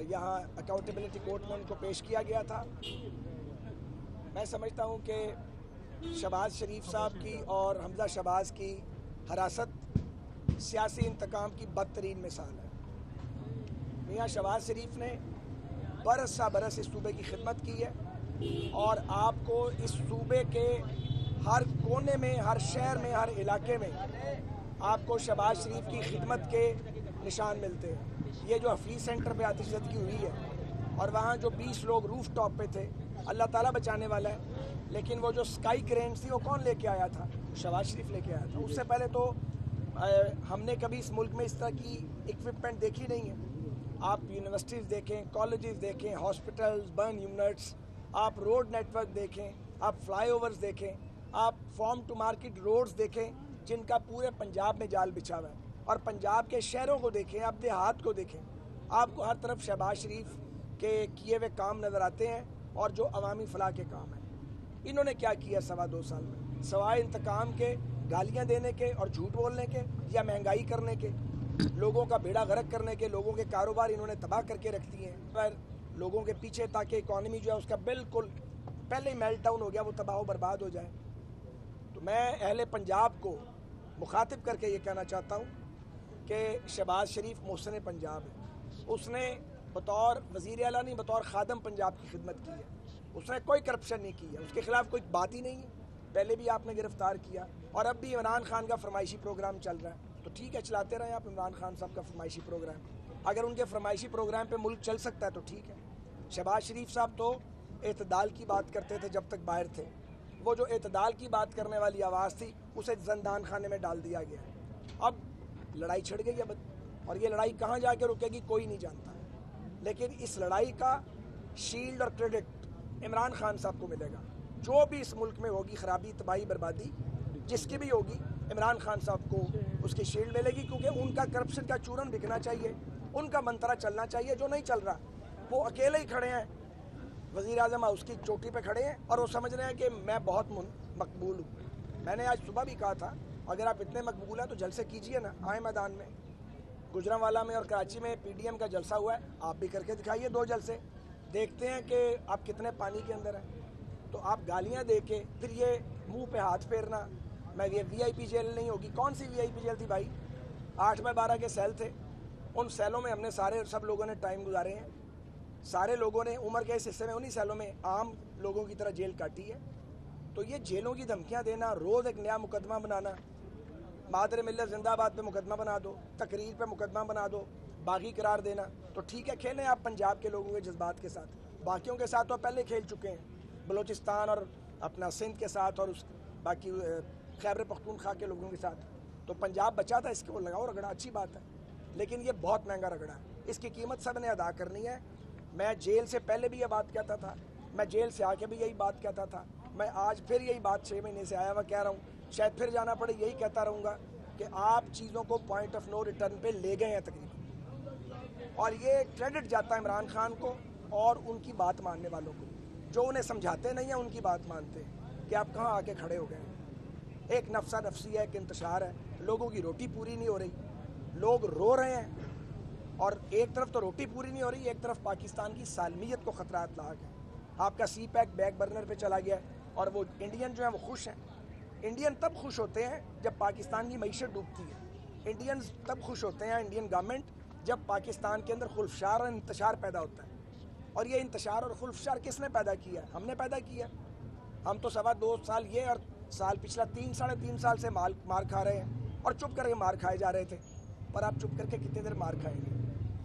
यहाँ accountability court में उनको पेश किया गया था। मैं समझता हूँ कि शहबाज शरीफ साहब की और हमजा शहबाज की हरासत सियासी इंतकाम की बदतरीन मिसाल है। मियाँ शहबाज शरीफ ने बरस सा बरस इस सूबे की खिदमत की है और आपको इस सूबे के हर कोने में, हर शहर में, हर इलाके में आपको शहबाज शरीफ की खिदमत के निशान मिलते हैं। ये जो हफीज़ सेंटर पे आतिशज़दगी हुई है और वहाँ जो 20 लोग रूफ टॉप पे थे, अल्लाह ताला बचाने वाला है, लेकिन वो जो स्काई क्रेन्स थी वो कौन लेके आया था? शहबाज शरीफ लेके आया था। उससे पहले तो हमने कभी इस मुल्क में इस तरह की इक्विपमेंट देखी नहीं है। आप यूनिवर्सिटीज़ देखें, कॉलेजेस देखें, हॉस्पिटल्स, बर्न यूनिट्स, आप रोड नेटवर्क देखें, आप फ्लाईओवर्स देखें, आप फार्म टू मार्केट रोड्स देखें जिनका पूरे पंजाब में जाल बिछा हुआ है, और पंजाब के शहरों को देखें, आप देहात को देखें, आपको हर तरफ शहबाज शरीफ के किए हुए काम नज़र आते हैं और जो अवामी फलाह के काम हैं। इन्होंने क्या किया 2.25 साल में, सवाए इंतकाम के, गालियाँ देने के और झूठ बोलने के या महंगाई करने के, लोगों का बेड़ा गर्क करने के, लोगों के कारोबार इन्होंने तबाह करके रख दिए हैं पर लोगों के पीछे, ताकि इकॉनमी जो है उसका बिल्कुल पहले ही मेल्ट डाउन हो गया, वो तबाह बर्बाद हो जाए। तो मैं अहले पंजाब को मुखातिब करके ये कहना चाहता हूँ कि शहबाज शरीफ मोहसिन पंजाब है। उसने बतौर वज़ीर आला नहीं, बतौर खादम पंजाब की खिदमत की है। उसने कोई करप्शन नहीं की है, उसके खिलाफ कोई बात ही नहीं है। पहले भी आपने गिरफ्तार किया और अब भी इमरान खान का फरमाइशी प्रोग्राम चल रहा है, तो ठीक है, चलाते रहें आप इमरान खान साहब का फरमाइशी प्रोग्राम। अगर उनके फरमाइशी प्रोग्राम पे मुल्क चल सकता है तो ठीक है। शहबाज शरीफ साहब तो एतदाल की बात करते थे जब तक बाहर थे। वो जो एतदाल की बात करने वाली आवाज़ थी उसे ज़ंदान खाने में डाल दिया गया। अब लड़ाई छिड़ गई है और ये लड़ाई कहाँ जाके रुकेगी कोई नहीं जानता है, लेकिन इस लड़ाई का शील्ड और क्रेडिट इमरान खान साहब को मिलेगा। जो भी इस मुल्क में होगी खराबी, तबाही, बर्बादी जिसकी भी होगी, इमरान खान साहब को उसकी शील्ड मिलेगी, क्योंकि उनका करप्शन का चूरन बिकना चाहिए, उनका मंत्रा चलना चाहिए जो नहीं चल रहा। वो अकेले ही खड़े हैं, वज़ीर आज़म उसकी चोटी पे खड़े हैं और वो समझ रहे हैं कि मैं बहुत मकबूल हूँ। मैंने आज सुबह भी कहा था, अगर आप इतने मकबूल हैं तो जलसे कीजिए ना, आए मैदान में। गुजरांवाला में और कराची में PDM का जलसा हुआ है, आप भी करके दिखाइए 2 जलसे, देखते हैं कि आप कितने पानी के अंदर हैं। तो आप गालियाँ दे के फिर ये मुंह पे हाथ फेरना, मैं ये VIP जेल नहीं होगी। कौन सी VIP जेल थी भाई? 8x12 के सेल थे, उन सेलों में हमने सब लोगों ने टाइम गुजारे हैं। सारे लोगों ने उम्र के इस हिस्से में उन्हीं सेलों में आम लोगों की तरह जेल काटी है। तो ये जेलों की धमकियाँ देना, रोज़ एक नया मुकदमा बनाना, मादर मिल्लत जिंदाबाद पे मुकदमा बना दो, तकरीर पे मुकदमा बना दो, बागी करार देना, तो ठीक है, खेलें आप पंजाब के लोगों के जज्बात के साथ। बाकियों के साथ तो पहले खेल चुके हैं, बलोचिस्तान और अपना सिंध के साथ और उस बाकी खैबर पख्तूनख्वा के लोगों के साथ। तो पंजाब बचा था, इसके वो लगाओ रगड़ा, अच्छी बात है, लेकिन ये बहुत महंगा रगड़ा है, इसकी कीमत सब ने अदा करनी है। मैं जेल से पहले भी ये बात कहता था, मैं जेल से आके भी यही बात कहता था, मैं आज फिर यही बात 6 महीने से आया हुआ कह रहा हूँ, शायद फिर जाना पड़े, यही कहता रहूँगा कि आप चीज़ों को पॉइंट ऑफ नो रिटर्न पे ले गए हैं तकरीबन। और ये क्रेडिट जाता है इमरान खान को और उनकी बात मानने वालों को, जो उन्हें समझाते नहीं हैं उनकी बात मानते हैं कि आप कहाँ आके खड़े हो गए हैं। एक नफसा नफसी है, एक इंतशार है, लोगों की रोटी पूरी नहीं हो रही, लोग रो रहे हैं, और एक तरफ तो रोटी पूरी नहीं हो रही, एक तरफ पाकिस्तान की सालमियत को खतरात लाक है। आपका CPAC बैक बर्नर पे चला गया और वो इंडियन जो है वो खुश हैं। इंडियन तब खुश होते हैं जब पाकिस्तान की मईशत डूबती है। इंडियंस तब खुश होते हैं, इंडियन गवर्नमेंट, जब पाकिस्तान के अंदर खुल्फशार और इंतशार पैदा होता है। और ये इंतशार और खुल्फशार किसने पैदा किया? हमने पैदा किया। हम तो 2.25 साल ये और साल पिछला 3 साढ़े 3 साल से मार खा रहे हैं और चुप करके मार खाए जा रहे थे। पर आप चुप करके कितनी देर मार खाएंगे?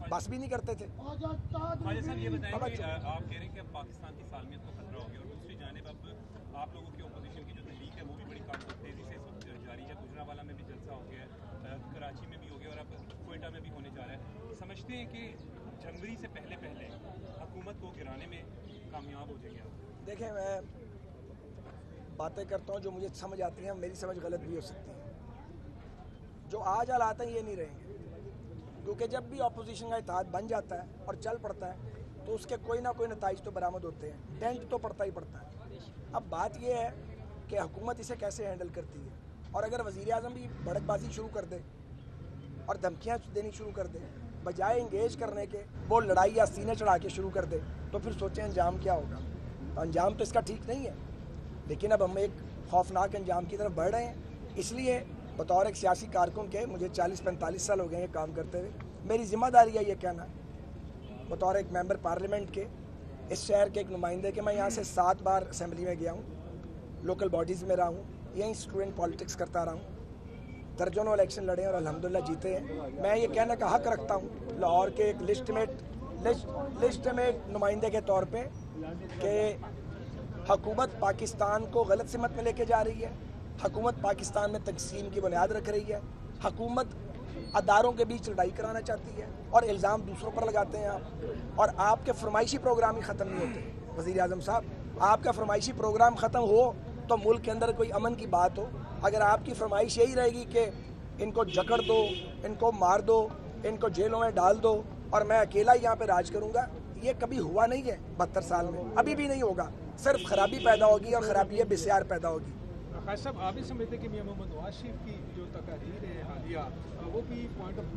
बस भी नहीं करते थे। साहब ये बताएं कि आप कह रहे हैं कि अब पाकिस्तान की सालमियत को खतरा हो गया, और दूसरी जानिब अब आप लोगों की अपोजिशन की जो तहरीक है वो भी बड़ी तेज़ी से इस वक्त जारी है। गुजरांवाला में भी जलसा हो गया, कराची में भी हो गया और अब क्वेटा में भी होने जा रहा है। समझते हैं कि जनवरी से पहले हुकूमत को गिराने में कामयाब हो जाएंगे आप? देखें, मैं बातें करता हूँ जो मुझे समझ आती हैं, मेरी समझ गलत भी हो सकती है। जो आज हालात हैं ये नहीं रहेंगे, क्योंकि जब भी अपोजिशन का इत्तेहाद बन जाता है और चल पड़ता है तो उसके कोई ना कोई नताइज तो बरामद होते हैं, डेंट तो पड़ता ही पड़ता है। अब बात यह है कि हुकूमत इसे कैसे हैंडल करती है, और अगर वज़ीर आज़म भी भड़कबाजी शुरू कर दे और धमकियाँ देनी शुरू कर दे بجائے انگیج کرنے کے وہ لڑائی یا سینے چڑھا کے شروع کر دے تو پھر سوچیں انجام کیا ہوگا. تو انجام تو اس کا ٹھیک نہیں ہے، لیکن اب ہم ایک خوفناک انجام کی طرف بڑھ رہے ہیں. اس لیے بطور ایک سیاسی کارکن کے مجھے 40-45 سال ہو گئے ہیں کام کرتے ہوئے، میری ذمہ داری ہے یہ کہنا بطور ایک ممبر پارلیمنٹ کے، اس شہر کے ایک نمائندے کے. میں یہاں سے 7 بار اسمبلی میں گیا ہوں، لوکل باڈیز میں رہا ہوں، یہیں اسٹوڈنٹ پالیٹکس کرتا رہا ہوں، درجنوں الیکشن لڑے اور الحمدللہ جیتے ہیں. میں یہ کہنے کا حق رکھتا ہوں لاہور کے ایک لسٹ میں ایک نمائندے کے طور پہ کہ حکومت پاکستان کو غلط سمت میں لے کے جا رہی ہے، حکومت پاکستان میں تقسیم کی بنیاد رکھ رہی ہے، حکومت اداروں کے بیچ لڑائی کرانا چاہتی ہے اور الزام دوسروں پر لگاتے ہیں آپ. اور آپ کے فرمائشی پروگرام ہی ختم نہیں ہوتے. وزیر اعظم صاحب، آپ کا فرمائشی پروگرام ختم ہو تو ملک کے اندر کوئی امن کی بات ہو. اگر آپ کی فرمائش یہی رہے گی کہ ان کو جکڑ دو، ان کو مار دو، ان کو جیلوں میں ڈال دو اور میں اکیلا یہاں پہ راج کروں گا، یہ کبھی ہوا نہیں ہے 72 سال میں، ابھی بھی نہیں ہوگا. صرف خرابی پیدا ہوگی اور خرابی بسیار پیدا ہوگی. خیر صاحب، آپ بھی سمجھتے کہ میاں محمد نواز شریف کی جو تقاریر ہے حالیہ وہ بھی پوائنٹ آف